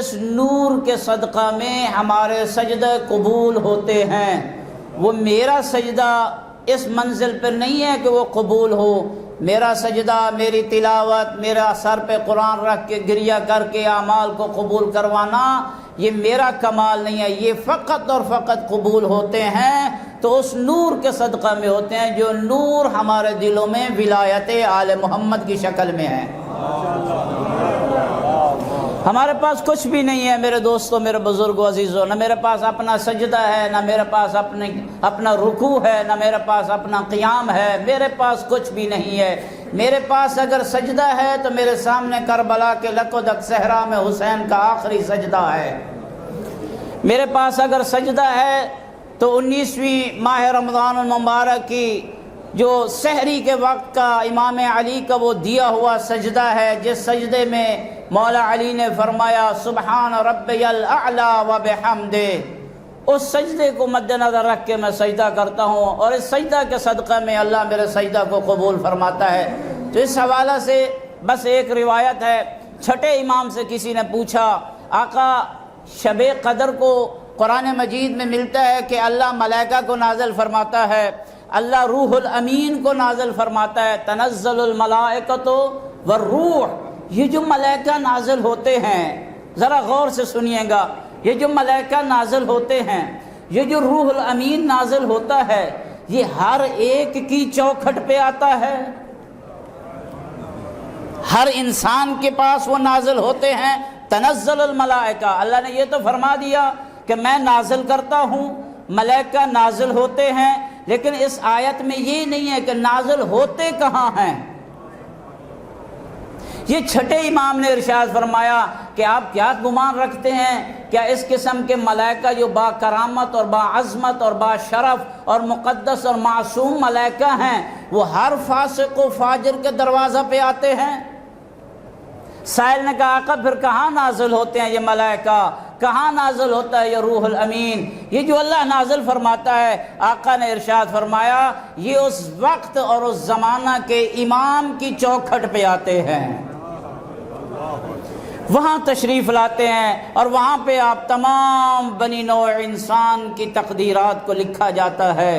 جس نور کے صدقہ میں ہمارے سجدہ قبول ہوتے ہیں، وہ میرا سجدہ اس منزل پر نہیں ہے کہ وہ قبول ہو۔ میرا سجدہ، میری تلاوت، میرا سر پہ قرآن رکھ کے گریہ کر کے اعمال کو قبول کروانا، یہ میرا کمال نہیں ہے، یہ فقط اور فقط قبول ہوتے ہیں تو اس نور کے صدقہ میں ہوتے ہیں جو نور ہمارے دلوں میں ولایت آل محمد کی شکل میں ہے۔ ہمارے پاس کچھ بھی نہیں ہے میرے دوستوں، میرے بزرگوں، عزیزوں، نہ میرے پاس اپنا سجدہ ہے، نہ میرے پاس اپنا رکوع ہے، نہ میرے پاس اپنا قیام ہے، میرے پاس کچھ بھی نہیں ہے۔ میرے پاس اگر سجدہ ہے تو میرے سامنے کربلا کے لقدق صحرا میں حسین کا آخری سجدہ ہے۔ میرے پاس اگر سجدہ ہے تو 19ویں ماہ رمضان المبارک کی جو سحری کے وقت کا امام علی کا وہ دیا ہوا سجدہ ہے، جس سجدے میں مولا علی نے فرمایا سبحان ربی الاعلی و بحمدہ، اس سجدے کو مد نظر رکھ کے میں سجدہ کرتا ہوں، اور اس سجدہ کے صدقہ میں اللہ میرے سجدہ کو قبول فرماتا ہے۔ تو اس حوالہ سے بس ایک روایت ہے، چھٹے امام سے کسی نے پوچھا آقا شب قدر کو قرآن مجید میں ملتا ہے کہ اللہ ملائکہ کو نازل فرماتا ہے، اللہ روح الامین کو نازل فرماتا ہے، تنزل الملائکۃ والروح۔ یہ جو ملائکہ نازل ہوتے ہیں، ذرا غور سے سنیے گا، یہ جو ملائکہ نازل ہوتے ہیں، یہ جو روح الامین نازل ہوتا ہے، یہ ہر ایک کی چوکھٹ پہ آتا ہے، ہر انسان کے پاس وہ نازل ہوتے ہیں۔ تنزل الملائکہ، اللہ نے یہ تو فرما دیا کہ میں نازل کرتا ہوں، ملائکہ نازل ہوتے ہیں، لیکن اس آیت میں یہ نہیں ہے کہ نازل ہوتے کہاں ہیں۔ یہ چھٹے امام نے ارشاد فرمایا کہ آپ کیا گمان رکھتے ہیں، کیا اس قسم کے ملائکہ جو با کرامت اور با عظمت اور با شرف اور مقدس اور معصوم ملائکہ ہیں، وہ ہر فاسق و فاجر کے دروازہ پہ آتے ہیں؟ سائل نے کہا آقا پھر کہاں نازل ہوتے ہیں یہ ملائکہ، کہاں نازل ہوتا ہے یہ روح الامین؟ یہ جو اللہ نازل فرماتا ہے، آقا نے ارشاد فرمایا یہ اس وقت اور اس زمانہ کے امام کی چوکھٹ پہ آتے ہیں، وہاں تشریف لاتے ہیں، اور وہاں پہ آپ تمام بنی نوع انسان کی تقدیرات کو لکھا جاتا ہے۔